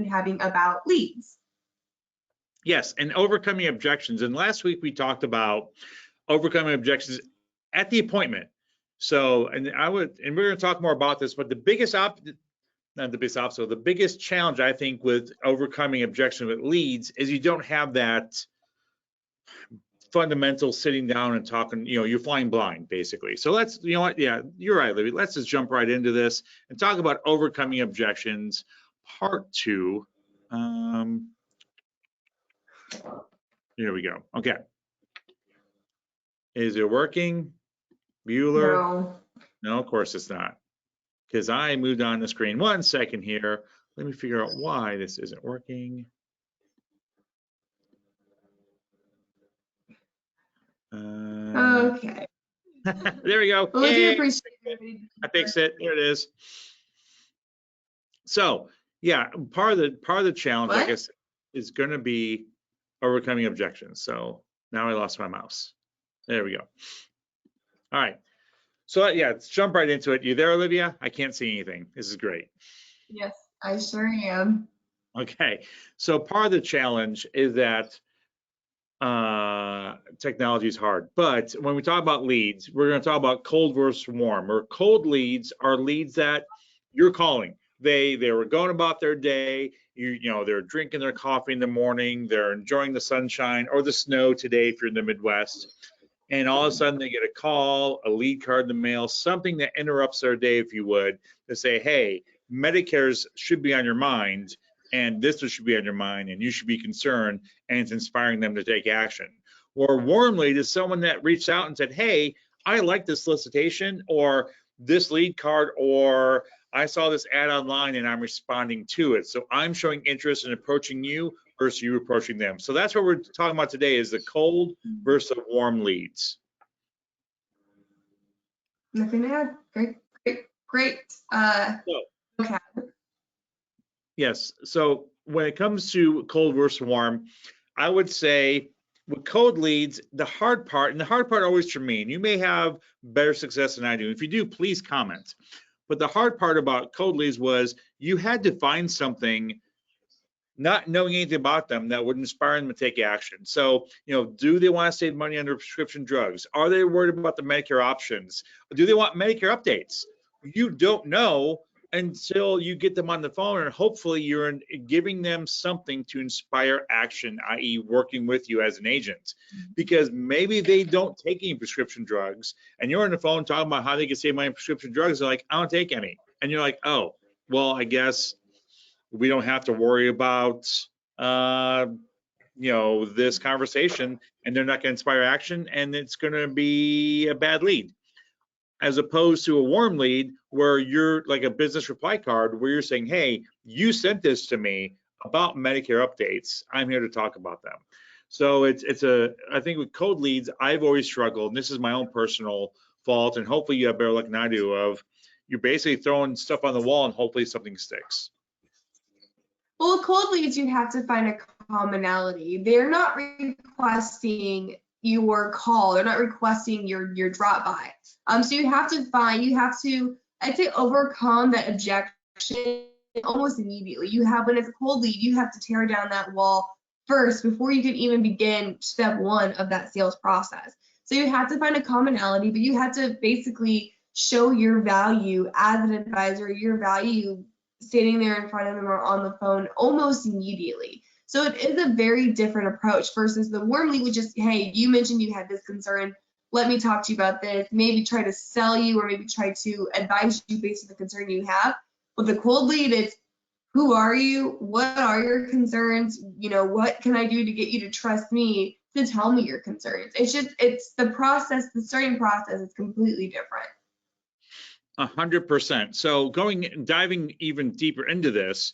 been having about leads. Yes, and overcoming objections. And last week we talked about overcoming objections at the appointment. So, and we're going to talk more about this, but the biggest the biggest challenge I think with overcoming objection with leads is you don't have that fundamental sitting down and talking, you're flying blind basically. So let's, yeah, you're right, Libby. Let's just jump right into this and talk about overcoming objections, part 2. Here we go. Okay. Is it working? Bueller? No, of course it's not. Because I moved on the screen. 1 second here. Let me figure out why this isn't working. Okay. There we go. Well, I do appreciate it. I fixed it. There it is. So yeah, part of the challenge, I guess, is going to be overcoming objections. So now I lost my mouse. There we go. All right. So yeah, let's jump right into it. You there, Olivia? I can't see anything. This is great. Yes, I sure am. Okay. So part of the challenge is that technology is hard. But when we talk about leads, we're going to talk about cold versus warm. Or cold leads are leads that you're calling. They were going about their day. They're drinking their coffee in the morning. They're enjoying the sunshine or the snow today if you're in the Midwest. And all of a sudden they get a call, a lead card in the mail, something that interrupts their day, if you would, to say, hey, Medicare's should be on your mind, and this should be on your mind, and you should be concerned, and it's inspiring them to take action. Or warm lead is someone that reached out and said, hey, I like this solicitation or this lead card, or I saw this ad online and I'm responding to it. So I'm showing interest in approaching you versus you approaching them. So that's what we're talking about today, is the cold versus the warm leads. Nothing to add. Great. Okay. Yes. So when it comes to cold versus warm, I would say with cold leads, the hard part always for me, and you may have better success than I do. If you do, please comment. But the hard part about cold leads was you had to find something, not knowing anything about them, that would inspire them to take action. So, do they want to save money under prescription drugs? Are they worried about the Medicare options? Do they want Medicare updates? You don't know until you get them on the phone, and hopefully you're giving them something to inspire action, i.e. working with you as an agent. Because maybe they don't take any prescription drugs, and you're on the phone talking about how they can save money on prescription drugs. They're like, I don't take any. And you're like, oh, well, I guess we don't have to worry about this conversation, and they're not going to inspire action, and it's going to be a bad lead. As opposed to a warm lead where you're like a business reply card where you're saying, hey, you sent this to me about Medicare updates. I'm here to talk about them. So I think with cold leads, I've always struggled, and this is my own personal fault, and hopefully you have better luck than I do, of you're basically throwing stuff on the wall and hopefully something sticks. Well, with cold leads, you have to find a commonality. They're not requesting your call. They're not requesting your drop by. So you have to I'd say, overcome that objection almost immediately. When it's a cold lead, you have to tear down that wall first before you can even begin step 1 of that sales process. So you have to find a commonality, but you have to basically show your value as an advisor, your value standing there in front of them or on the phone almost immediately. So it is a very different approach versus the warm lead, which is, hey, you mentioned you had this concern. Let me talk to you about this. Maybe try to sell you or maybe try to advise you based on the concern you have. With the cold lead, it's who are you? What are your concerns? What can I do to get you to trust me to tell me your concerns? It's the process, the starting process is completely different. 100%. So diving even deeper into this,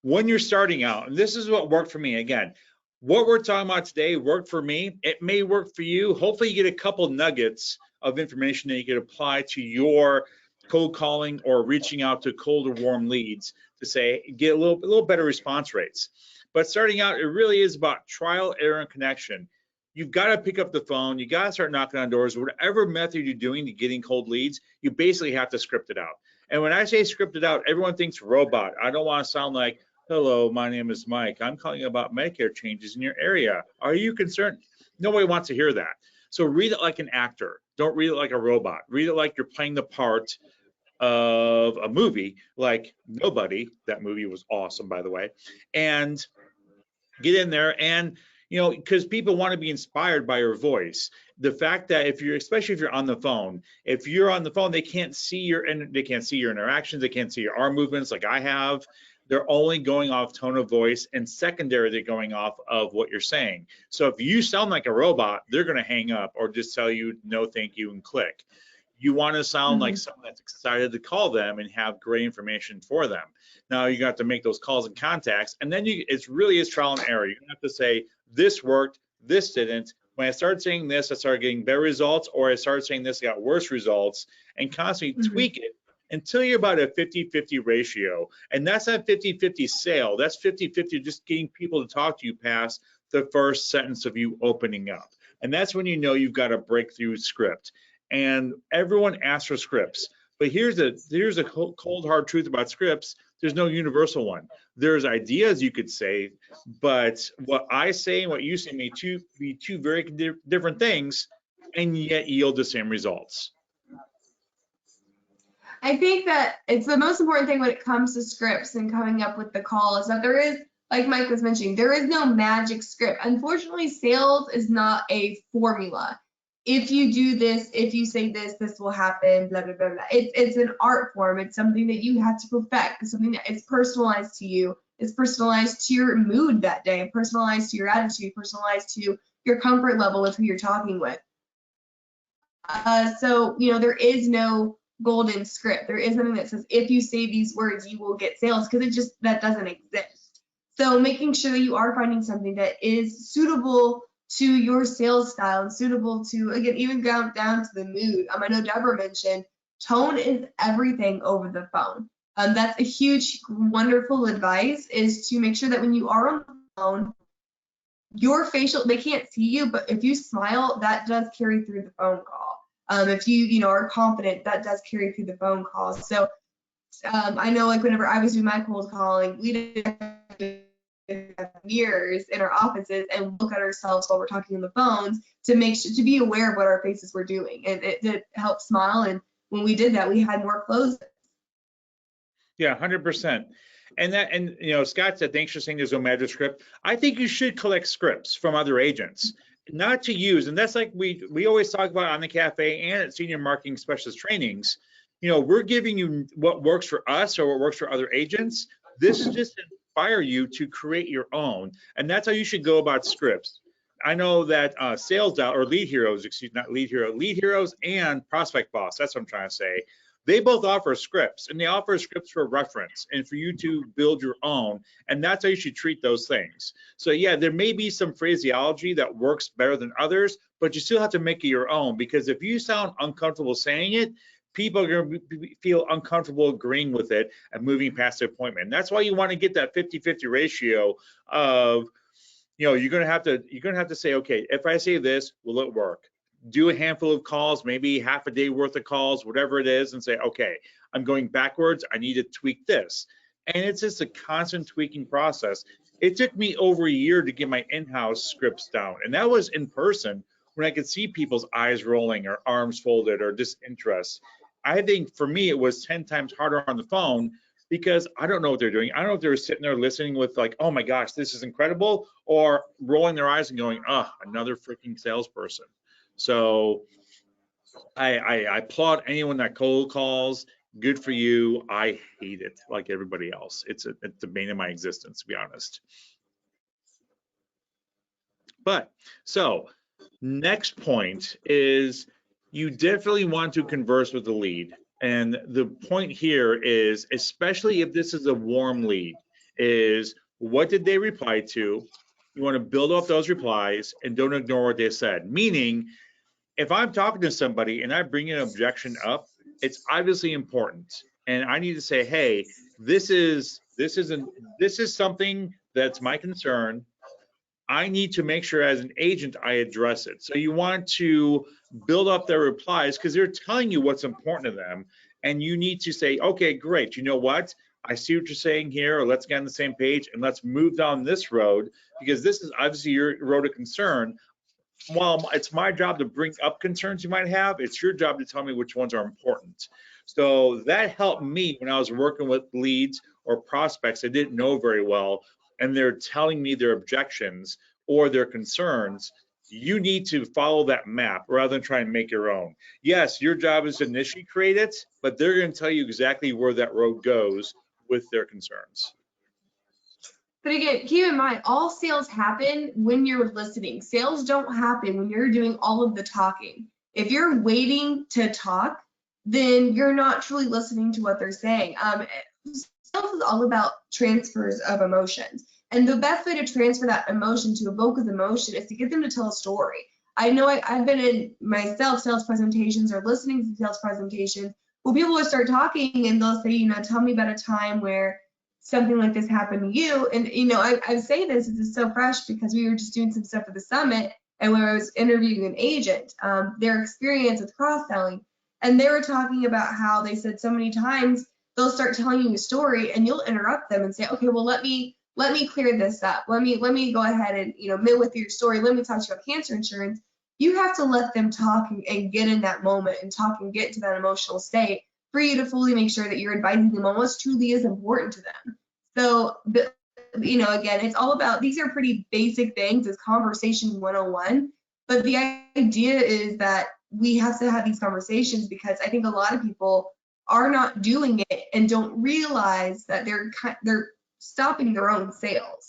when you're starting out, and this is what worked for me. Again, what we're talking about today worked for me. It may work for you. Hopefully you get a couple nuggets of information that you can apply to your cold calling or reaching out to cold or warm leads to say, get a little better response rates. But starting out, it really is about trial, error, and connection. You've got to pick up the phone. You got to start knocking on doors. Whatever method you're doing to getting cold leads, you basically have to script it out. And when I say script it out, everyone thinks robot. I don't want to sound like, Hello, my name is Mike. I'm calling about Medicare changes in your area. Are you concerned? Nobody wants to hear that. So read it like an actor. Don't read it like a robot. Read it like you're playing the part of a movie like Nobody. That movie was awesome, by the way. And get in there and because people want to be inspired by your voice. The fact that especially if you're on the phone, they can't see your interactions, they can't see your arm movements like I have. They're only going off tone of voice, and secondary, they're going off of what you're saying. So if you sound like a robot, they're going to hang up or just tell you no thank you and click. You want to sound like someone that's excited to call them and have great information for them. Now you got to make those calls and contacts, and then it's really is trial and error. You have to say this worked, this didn't. When I started saying this, I started getting better results, or I started saying this, I got worse results, and constantly tweak it until you're about a 50-50 ratio. And that's not 50-50 sale. That's 50-50 just getting people to talk to you past the first sentence of you opening up. And that's when you know you've got a breakthrough script. And everyone asks for scripts. But here's a cold hard truth about scripts. There's no universal one. There's ideas you could say, but what I say and what you say may be two very different things, and yet yield the same results. I think that it's the most important thing when it comes to scripts and coming up with the call is that there is, like Mike was mentioning, there is no magic script. Unfortunately, sales is not a formula. If you do this, if you say this, this will happen, blah, blah, blah, blah. It's an art form. It's something that you have to perfect. It's something that is personalized to you. It's personalized to your mood that day, personalized to your attitude, personalized to your comfort level with who you're talking with. So, there is no golden script. There is something that says, if you say these words, you will get sales, because that doesn't exist. So making sure that you are finding something that is suitable to your sales style and suitable to, again, even down to the mood. I know Deborah mentioned tone is everything over the phone. That's a huge, wonderful advice, is to make sure that when you are on the phone, your facial, they can't see you, but if you smile, that does carry through the phone call. If you are confident, that does carry through the phone call. So I know, like, whenever I was doing my cold calling, we did mirrors in our offices and look at ourselves while we're talking on the phones to make sure to be aware of what our faces were doing, and it did help smile. And when we did that, we had more closes. Yeah, 100%. And Scott said, thanks for saying there's no magic script. I think you should collect scripts from other agents, not to use. And that's like we always talk about on the cafe and at senior marketing specialist trainings. We're giving you what works for us or what works for other agents. This is just to inspire you to create your own. And that's how you should go about scripts. I know that Lead Heroes and Prospect Boss, that's what I'm trying to say. They both offer scripts, and they offer scripts for reference and for you to build your own. And that's how you should treat those things. So yeah, there may be some phraseology that works better than others, but you still have to make it your own, because if you sound uncomfortable saying it, people are going to feel uncomfortable agreeing with it and moving past the appointment. And that's why you want to get that 50-50 ratio of, you're going to have to say, okay, if I say this, will it work? Do a handful of calls, maybe half a day worth of calls, whatever it is, and say, okay, I'm going backwards. I need to tweak this. And it's just a constant tweaking process. It took me over a year to get my in-house scripts down. And that was in person, when I could see people's eyes rolling or arms folded or disinterest. I think for me, it was 10 times harder on the phone, because I don't know what they're doing. I don't know if they're sitting there listening with like, oh my gosh, this is incredible, or rolling their eyes and going, oh, another freaking salesperson. So I applaud anyone that cold calls. Good for you. I hate it like everybody else. It's the bane of my existence, to be honest. But so next point is, you definitely want to converse with the lead. And the point here is, especially if this is a warm lead, is what did they reply to? You want to build off those replies and don't ignore what they said. Meaning, if I'm talking to somebody and I bring an objection up, it's obviously important. And I need to say, hey, this is something that's my concern. I need to make sure as an agent I address it. So you want to build up their replies, because they're telling you what's important to them. And you need to say, okay, great. You know what? I see what you're saying here, or let's get on the same page and let's move down this road, because this is obviously your road of concern. While it's my job to bring up concerns you might have, it's your job to tell me which ones are important. So that helped me when I was working with leads or prospects I didn't know very well, and they're telling me their objections or their concerns. You need to follow that map rather than try and make your own. Yes, your job is to initially create it, but they're going to tell you exactly where that road goes with their concerns. But again, keep in mind, all sales happen when you're listening. Sales don't happen when you're doing all of the talking. If you're waiting to talk, then you're not truly listening to what they're saying. Sales is all about transfers of emotions. And the best way to transfer that emotion, to evoke with emotion, is to get them to tell a story. I know I've been in myself sales presentations or listening to sales presentations where people will start talking and they'll say, tell me about a time where something like this happened to you. And, I say this is so fresh because we were just doing some stuff at the summit, and when I was interviewing an agent, their experience with cross-selling, and they were talking about how they said so many times they'll start telling you a story and you'll interrupt them and say, okay, well, let me clear this up. Let me go ahead and, mid with your story. Let me talk to you about cancer insurance. You have to let them talk and get in that moment and talk and get to that emotional state for you to fully make sure that you're advising them on what truly is important to them. So, again, it's all about, these are pretty basic things. It's conversation 101. But the idea is that we have to have these conversations because I think a lot of people are not doing it and don't realize that they're stopping their own sales.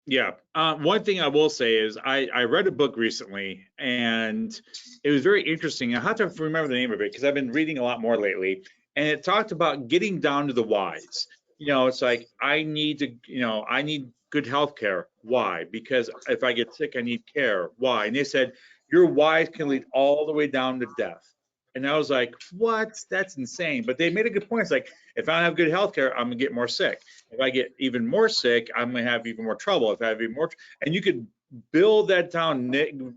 Yeah. One thing I will say is I read a book recently and it was very interesting. I have to remember the name of it because I've been reading a lot more lately. And it talked about getting down to the whys. It's like I need good health care. Why? Because if I get sick, I need care. Why? And they said your whys can lead all the way down to death. And I was like, what? That's insane. But they made a good point. It's like, if I don't have good health care, I'm gonna get more sick. If I get even more sick, I'm gonna have even more trouble. If I have even more, and you could build that down,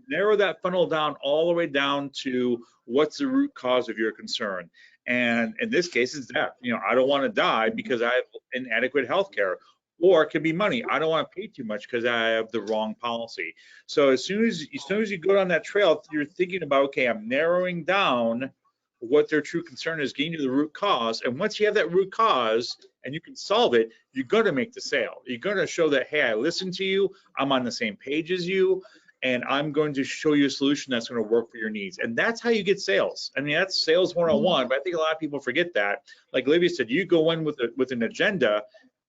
narrow that funnel down all the way down to what's the root cause of your concern. And in this case, it's death. I don't want to die because I have inadequate health care. Or it could be money. I don't want to pay too much because I have the wrong policy. So as soon as you go down that trail, you're thinking about, okay, I'm narrowing down what their true concern is, getting to the root cause. And once you have that root cause and you can solve it, you're going to make the sale. You're going to show that, hey, I listened to you, I'm on the same page as you, and I'm going to show you a solution that's going to work for your needs. And that's how you get sales. I mean, that's sales 101, but I think a lot of people forget that. Like Olivia said, you go in with an agenda,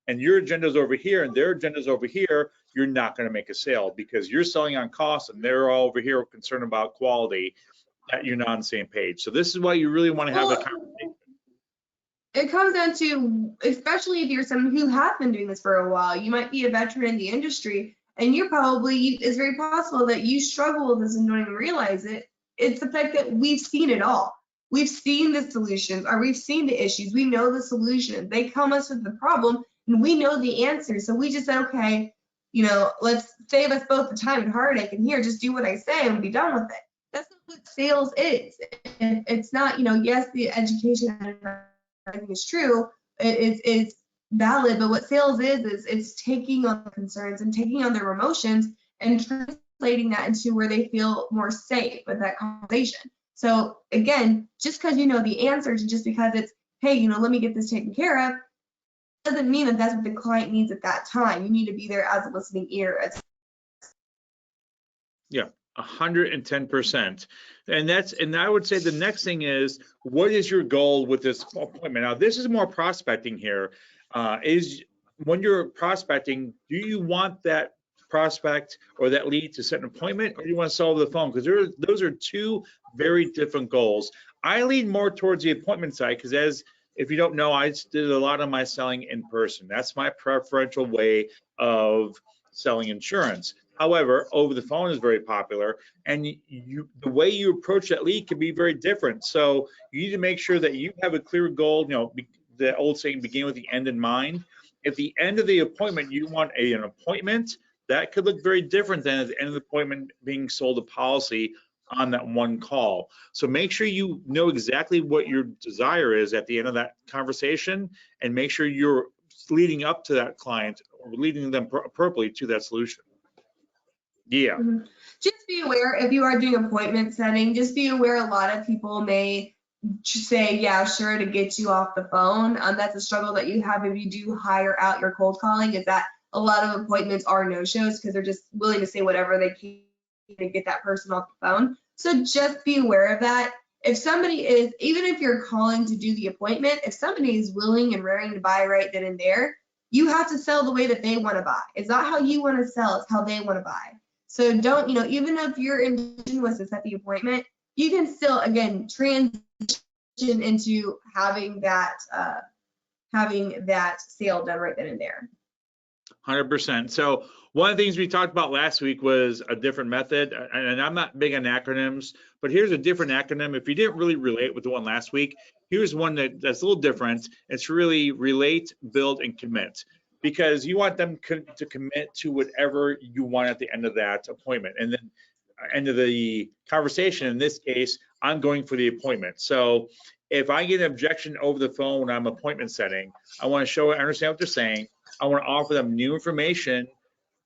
and your agenda's over here and their agenda's over here, you're not going to make a sale because you're selling on cost and they're all over here concerned about quality, that you're not on the same page. So this is why you really want to have a conversation. It comes down to, especially if you're someone who has been doing this for a while, you might be a veteran in the industry and it's very possible that you struggle with this and don't even realize it. It's the fact that we've seen it all. We've seen the solutions, or we've seen the issues. We know the solution. They come us with the problem and we know the answer. So we just said, okay, let's save us both the time and heartache, and here, just do what I say and be done with it. That's not what sales is. It's not, yes, the education and everything is true. It's valid, but what sales is it's taking on the concerns and taking on their emotions and translating that into where they feel more safe with that conversation. So again, just because you know the answers and just because it's, hey, let me get this taken care of, doesn't mean that that's what the client needs at that time. You need to be there as a listening ear. Yeah, 110%. And I would say the next thing is, what is your goal with this appointment? Now, this is more prospecting here. Is when you're prospecting, do you want that prospect or that lead to set an appointment, or do you want to solve the phone? Because those are two very different goals. I lean more towards the appointment side because if you don't know, I did a lot of my selling in person. That's my preferential way of selling insurance. However, over the phone is very popular, and the way you approach that lead can be very different. So you need to make sure that you have a clear goal. The old saying, begin with the end in mind. At the end of the appointment, you want an appointment that could look very different than at the end of the appointment being sold a policy on that one call. So make sure you know exactly what your desire is at the end of that conversation, and make sure you're leading up to that client or leading them appropriately to that solution. Yeah. Just be aware if you are doing appointment setting, just be aware a lot of people may say, yeah, sure, to get you off the phone. That's a struggle that you have if you do hire out your cold calling, is that a lot of appointments are no-shows because they're just willing to say whatever they can to get that person off the phone. So just be aware of that. If somebody is, even if you're calling to do the appointment, if somebody is willing and raring to buy right then and there, you have to sell the way that they want to buy. It's not how you want to sell, it's how they want to buy. So don't, even if your intention was to set the appointment, you can still, again, transition into having that sale done right then and there. 100%. So one of the things we talked about last week was a different method, and I'm not big on acronyms, but here's a different acronym. If you didn't really relate with the one last week, here's one that's a little different. It's really relate, build, and commit, because you want them to commit to whatever you want at the end of that appointment. And then end of the conversation, in this case, I'm going for the appointment. So if I get an objection over the phone when I'm appointment setting, I want to show I understand what they're saying. I want to offer them new information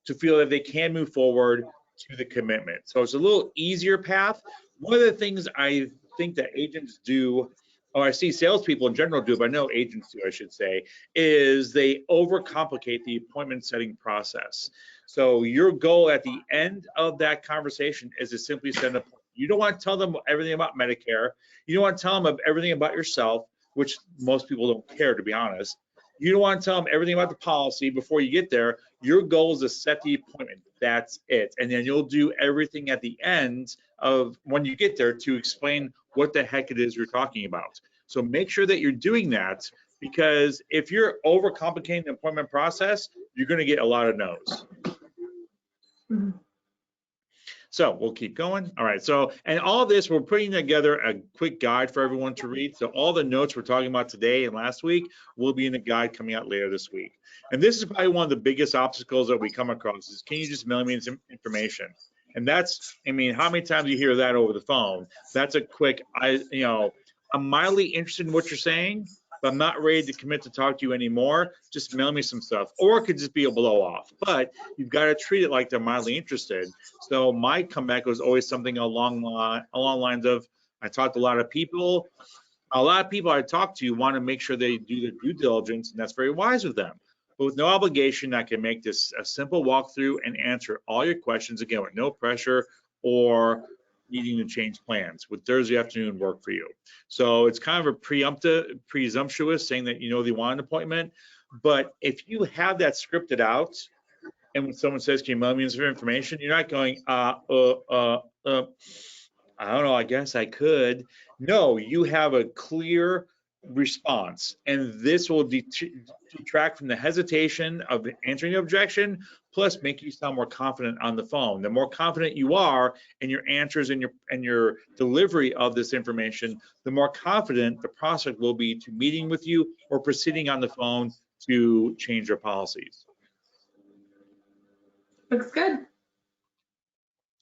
to feel that they can move forward to the commitment. So it's a little easier path. One of the things I think that agents do, or I see salespeople in general do, but I know agents do, I should say, is they overcomplicate the appointment setting process. So your goal at the end of that conversation is to simply set an appointment. You don't want to tell them everything about Medicare. You don't want to tell them everything about yourself, which most people don't care, to be honest. You don't want to tell them everything about the policy before you get there. Your goal is to set the appointment. That's it. And then you'll do everything at the end of when you get there to explain what the heck it is you're talking about. So make sure that you're doing that, because if you're overcomplicating the appointment process, you're going to get a lot of no's. Mm-hmm. So we'll keep going. All right. So, and all of this, we're putting together a quick guide for everyone to read. So all the notes we're talking about today and last week will be in the guide coming out later this week. And this is probably one of the biggest obstacles that we come across is, can you just mail me some information? And that's, I mean, how many times you hear that over the phone? That's a quick, I'm mildly interested in what you're saying, but I'm not ready to commit to talk to you anymore. Just mail me some stuff. Or it could just be a blow off, but you've got to treat it like they're mildly interested. So my comeback was always something along lines of, I talked to a lot of people. A lot of people I talk to want to make sure they do their due diligence, and that's very wise of them. But with no obligation, I can make this a simple walkthrough and answer all your questions, again, with no pressure or needing to change plans. Would Thursday afternoon work for you? So it's kind of a presumptuous saying that they want an appointment. But if you have that scripted out, and when someone says, can you mail me some information, you're not going, I don't know, I guess I could. No, you have a clear response, and this will detract from the hesitation of answering the objection, plus make you sound more confident on the phone. The more confident you are in your answers and your delivery of this information, the more confident the prospect will be to meeting with you or proceeding on the phone to change their policies. Looks good.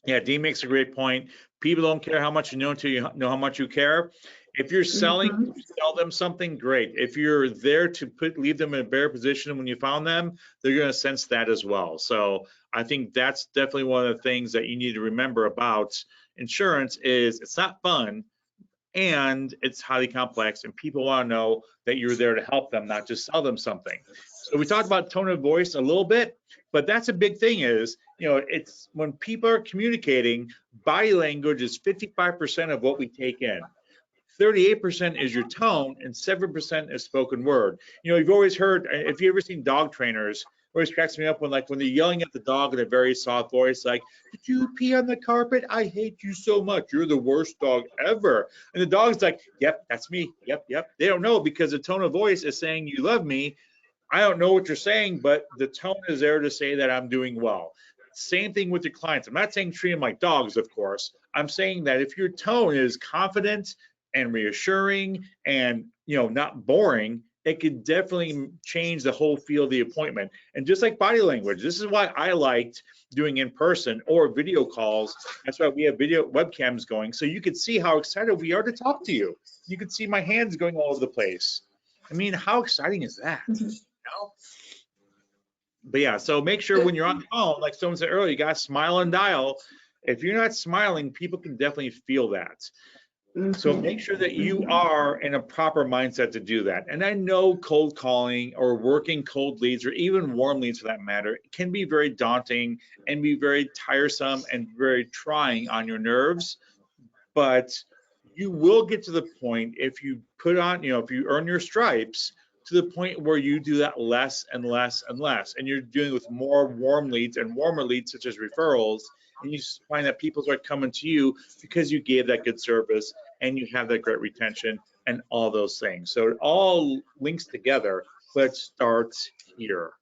Yeah, Dean makes a great point. People don't care how much you know until you know how much you care. If you're selling, sell them something, great. If you're there to leave them in a better position when you found them, they're going to sense that as well. So I think that's definitely one of the things that you need to remember about insurance is it's not fun and it's highly complex, and people want to know that you're there to help them, not just sell them something. So we talked about tone of voice a little bit, but that's a big thing is, it's when people are communicating, body language is 55% of what we take in. 38% is your tone and 7% is spoken word. You've always heard, if you've ever seen dog trainers, it always cracks me up when they're yelling at the dog in a very soft voice, like, did you pee on the carpet? I hate you so much. You're the worst dog ever. And the dog's like, yep, that's me. Yep, yep. They don't know because the tone of voice is saying you love me. I don't know what you're saying, but the tone is there to say that I'm doing well. Same thing with your clients. I'm not saying treat them like dogs, of course. I'm saying that if your tone is confident and reassuring and not boring, it could definitely change the whole feel of the appointment. And just like body language, this is why I liked doing in person or video calls. That's why we have video webcams going, so you could see how excited we are to talk to you. You could see my hands going all over the place. I mean, how exciting is that? You know? But yeah, so make sure when you're on the phone, like someone said earlier, you got to smile and dial. If you're not smiling, people can definitely feel that. So make sure that you are in a proper mindset to do that. And I know cold calling or working cold leads, or even warm leads for that matter, can be very daunting and be very tiresome and very trying on your nerves. But you will get to the point, if you put on, if you earn your stripes, to the point where you do that less and less and less, and you're dealing with more warm leads and warmer leads, such as referrals, and you find that people start coming to you because you gave that good service and you have that great retention and all those things. So it all links together, but it starts here.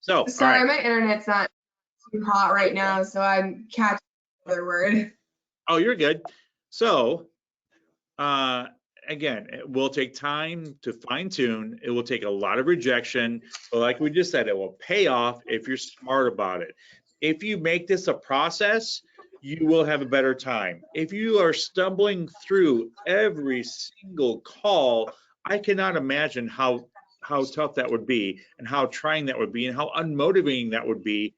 So, sorry, all right. My internet's not too hot right now, so I'm catching another word. Oh, you're good. So, again, it will take time to fine tune. It will take a lot of rejection, but like we just said, it will pay off if you're smart about it. If you make this a process, you will have a better time. If you are stumbling through every single call, I cannot imagine how tough that would be, and how trying that would be, and how unmotivating that would be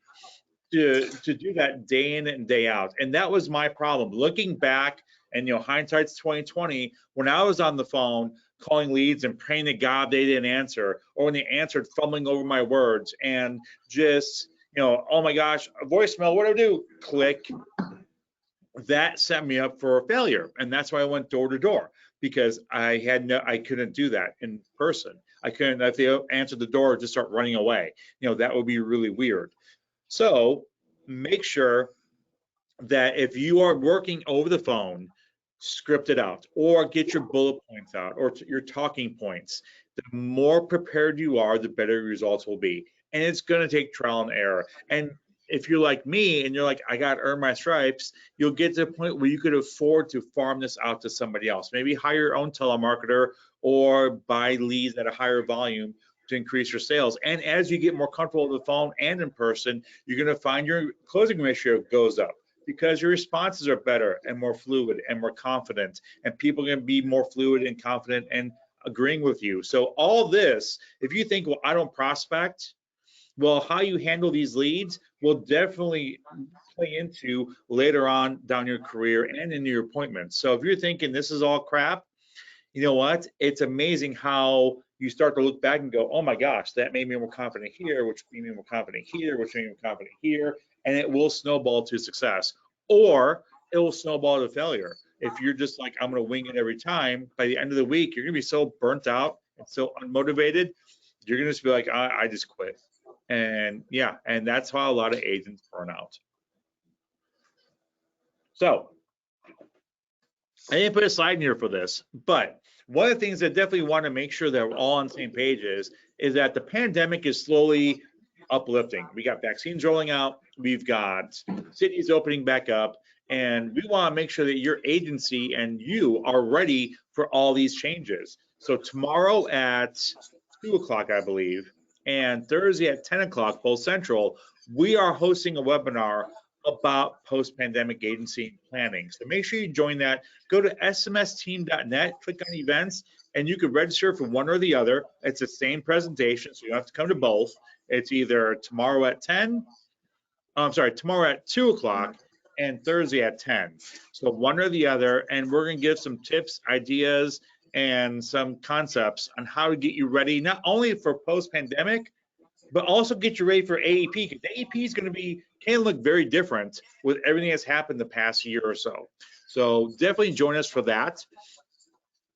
to do that day in and day out. And that was my problem. Looking back, and hindsight's 2020, when I was on the phone calling leads and praying to God they didn't answer, or when they answered, fumbling over my words and just, oh my gosh, a voicemail, what do I do? Click. That set me up for a failure. And that's why I went door to door, because I couldn't do that in person. I couldn't, if they answered the door, just start running away. That would be really weird. So make sure that if you are working over the phone, script it out, or get your bullet points out, or your talking points. The more prepared you are, the better your results will be. And it's going to take trial and error. And if you're like me and you're like, I got to earn my stripes, you'll get to the point where you could afford to farm this out to somebody else. Maybe hire your own telemarketer or buy leads at a higher volume to increase your sales. And as you get more comfortable with the phone and in person, you're going to find your closing ratio goes up, because your responses are better and more fluid and more confident, and people are going to be more fluid and confident and agreeing with you. So all this, if you think, well, I don't prospect, well, how you handle these leads will definitely play into later on down your career and in your appointments. So if you're thinking this is all crap, you know what? It's amazing how you start to look back and go, oh my gosh, that made me more confident here, which made me more confident here, which made me more confident here, and it will snowball to success, or it will snowball to failure. If you're just like, I'm going to wing it every time, by the end of the week, you're going to be so burnt out and so unmotivated, you're going to just be like, I just quit. And yeah, and that's how a lot of agents burn out. So I didn't put a slide in here for this, but one of the things that definitely want to make sure that we're all on the same page is that the pandemic is slowly uplifting. We got vaccines rolling out, we've got cities opening back up, and we want to make sure that your agency and you are ready for all these changes. So tomorrow at 2 o'clock, I believe, and Thursday at 10 o'clock, both Central, we are hosting a webinar about post-pandemic agency planning. So make sure you join that. Go to smsteam.net, click on events, and you can register for one or the other. It's the same presentation, so you don't have to come to both. It's either tomorrow at 2 o'clock and Thursday at 10. So one or the other, and we're gonna give some tips, ideas, and some concepts on how to get you ready, not only for post-pandemic, but also get you ready for AEP, because AEP is going to can look very different with everything that's happened the past year or so. So definitely join us for that.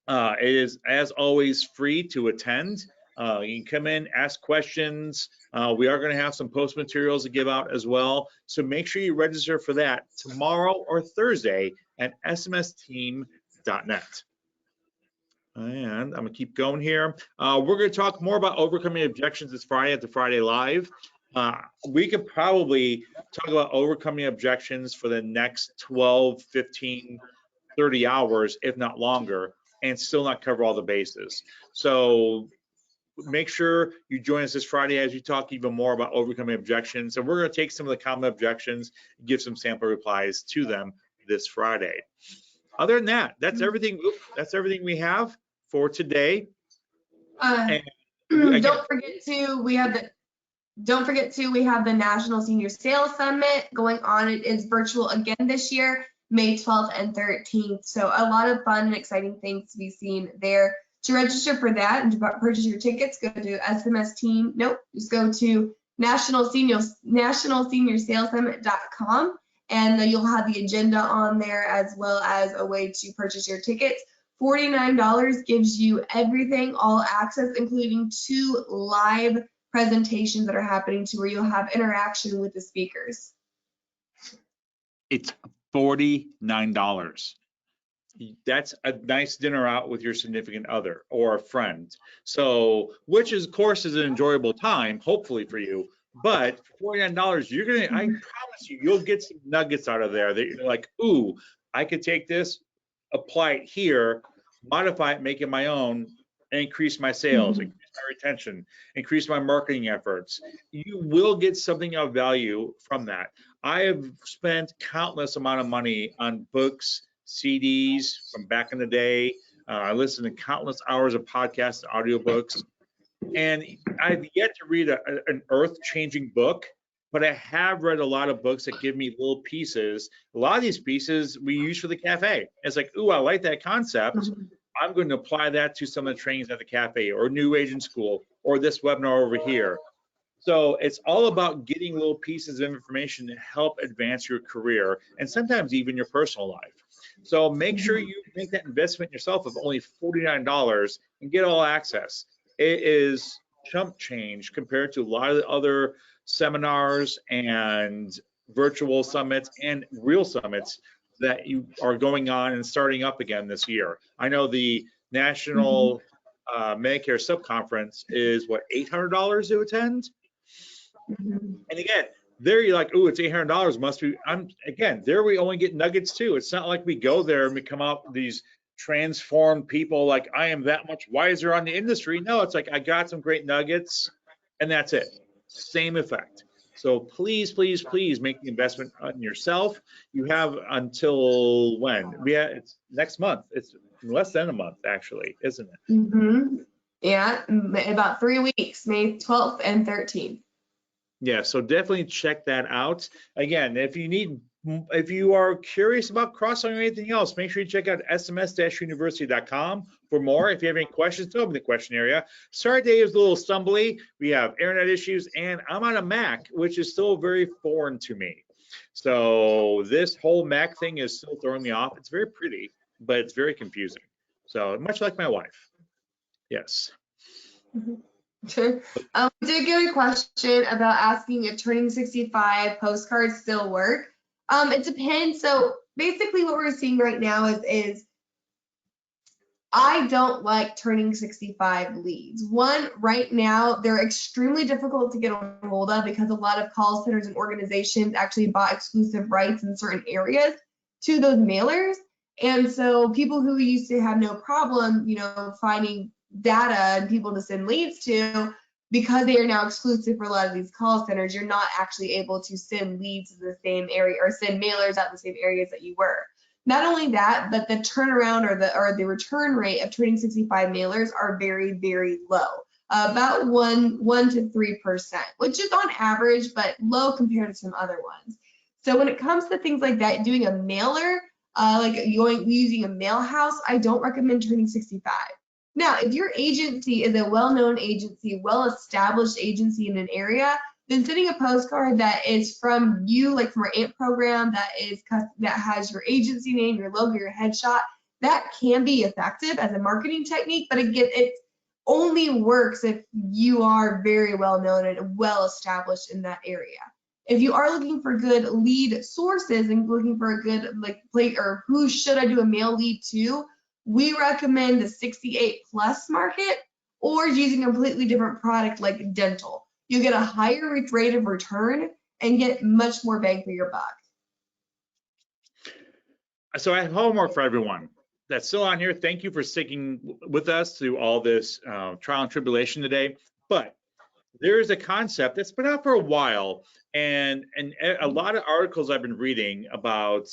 It is, as always, free to attend. You can come in, ask questions. We are going to have some post materials to give out as well. So make sure you register for that tomorrow or Thursday at smsteam.net. And I'm gonna keep going here. We're gonna talk more about overcoming objections this Friday at the Friday Live. We could probably talk about overcoming objections for the next 12, 15, 30 hours, if not longer. and still not cover all the bases. So make sure you join us this Friday as we talk even more about overcoming objections. And we're going to take some of the common objections and give some sample replies to them this Friday. Other than that, that's everything. That's everything we have for today. And again, don't forget to we have the National Senior Sales Summit going on. It is virtual again this year, May 12th and 13th. So a lot of fun and exciting things to be seen there. To register for that and to purchase your tickets, go to SMS team. Nope, just go to nationalseniorsalessummit.com, and you'll have the agenda on there as well as a way to purchase your tickets. $49 gives you everything, all access, including 2 live presentations that are happening to where you'll have interaction with the speakers. It's $49. That's a nice dinner out with your significant other or a friend. So, which is, of course, is an enjoyable time, hopefully for you. But for $49, you're gonna, I promise you, you'll get some nuggets out of there that you're like, ooh, I could take this, apply it here, modify it, make it my own, and increase my sales, increase my retention, increase my marketing efforts. You will get something of value from that. I have spent countless amount of money on books, CDs from back in the day. I listened to countless hours of podcasts, audiobooks, and I've yet to read an earth-changing book, but I have read a lot of books that give me little pieces. A lot of these pieces we use for the cafe. It's like, ooh, I like that concept. I'm going to apply that to some of the trainings at the cafe or New Agent School or this webinar over here. So it's all about getting little pieces of information to help advance your career and sometimes even your personal life. So make sure you make that investment yourself of only $49 and get all access. It is chump change compared to a lot of the other seminars and virtual summits and real summits that you are going on and starting up again this year. I know the National Medicare Subconference is what, $800 to attend? And again, there you're like, oh, it's $800, must be. Again, there we only get nuggets too. It's not like we go there and we come out these transformed people like I am that much wiser on the industry. No, it's like I got some great nuggets and that's it. Same effect. So please, please, please make the investment on yourself. You have until when? It's next month. It's less than a month actually, isn't it? Yeah, about 3 weeks, May 12th and 13th. Yeah, so definitely check that out. Again, if you are curious about cross-selling or anything else, make sure you check out sms-university.com for more. If you have any questions, throw them in the question area. Sorry today is a little stumbly. We have internet issues, and I'm on a Mac, which is still very foreign to me. So this whole Mac thing is still throwing me off. It's very pretty, but it's very confusing. So much like my wife. Yes. We did get a question about asking if turning 65 postcards still work. It depends. So basically what we're seeing right now is I don't like turning 65 leads. One, right now, they're extremely difficult to get a hold of because a lot of call centers and organizations actually bought exclusive rights in certain areas to those mailers. And so people who used to have no problem, finding data and people to send leads to, because they are now exclusive for a lot of these call centers, you're not actually able to send leads to the same area or send mailers out the same areas that you were. Not only that, but the turnaround or the return rate of turning 65 mailers are very, very low, about 1 to 3%, which is on average, but low compared to some other ones. So when it comes to things like that, doing a mailer, using a mail house, I don't recommend turning 65. Now, if your agency is a well-known agency, well-established agency in an area, then sending a postcard that is from you, like from our AMP program, that has your agency name, your logo, your headshot, that can be effective as a marketing technique. But again, it only works if you are very well-known and well-established in that area. If you are looking for good lead sources and looking for a good or who should I do a mail lead to, we recommend the 68 plus market or using a completely different product like dental. You get a higher rate of return and get much more bang for your buck. So I have homework for everyone. that's still on here, thank you for sticking with us through all this trial and tribulation today. But there is a concept that's been out for a while, and a lot of articles I've been reading about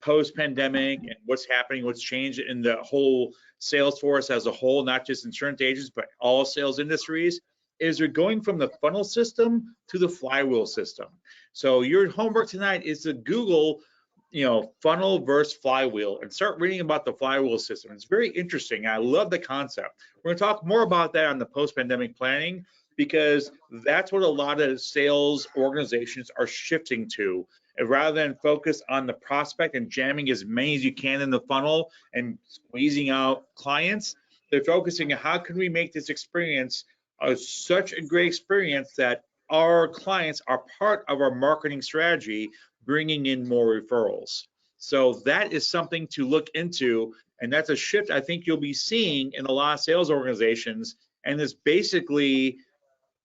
post-pandemic and what's happening, what's changed in the whole sales force as a whole, not just insurance agents, but all sales industries, is they're going from the funnel system to the flywheel system. So your homework tonight is to Google, funnel versus flywheel and start reading about the flywheel system. It's very interesting. I love the concept. We're going to talk more about that on the post-pandemic planning, because that's what a lot of sales organizations are shifting to. And rather than focus on the prospect and jamming as many as you can in the funnel and squeezing out clients, they're focusing on how can we make this experience such a great experience that our clients are part of our marketing strategy, bringing in more referrals. So that is something to look into, and that's a shift I think you'll be seeing in a lot of sales organizations. And it's basically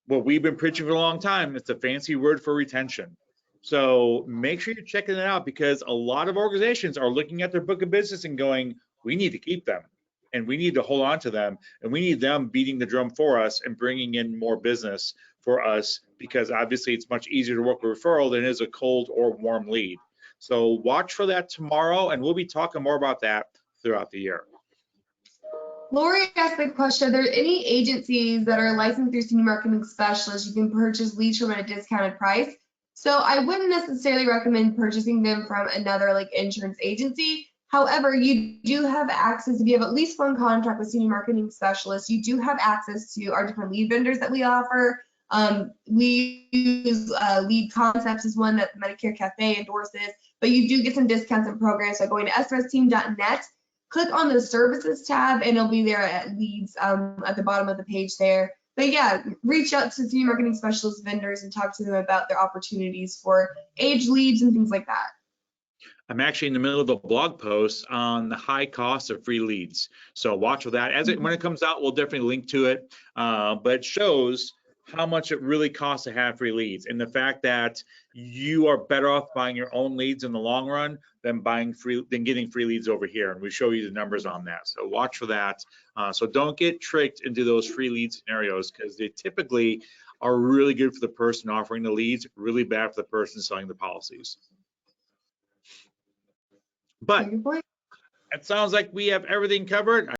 what we've been preaching for a long time. It's a fancy word for retention. So make sure you're checking it out, because a lot of organizations are looking at their book of business and going, we need to keep them, and we need to hold on to them, and we need them beating the drum for us and bringing in more business for us, because obviously it's much easier to work with referral than it is a cold or warm lead. So watch for that tomorrow, and we'll be talking more about that throughout the year. Lori asked the question, are there any agencies that are licensed through senior marketing specialists you can purchase leads from at a discounted price? So I wouldn't necessarily recommend purchasing them from another like insurance agency. However, you do have access, if you have at least one contract with senior marketing specialists, you do have access to our different lead vendors that we offer. We use Lead Concepts is one that the Medicare Cafe endorses, but you do get some discounts and programs by going to srsteam.net. Click on the services tab and it'll be there at leads at the bottom of the page there. But yeah, reach out to senior marketing specialist vendors and talk to them about their opportunities for age leads and things like that. I'm actually in the middle of a blog post on the high cost of free leads. So watch for that. When it comes out, we'll definitely link to it. But it shows how much it really costs to have free leads, and the fact that you are better off buying your own leads in the long run than getting free leads over here. And we show you the numbers on that. So watch for that. So don't get tricked into those free lead scenarios, because they typically are really good for the person offering the leads, really bad for the person selling the policies. But it sounds like we have everything covered.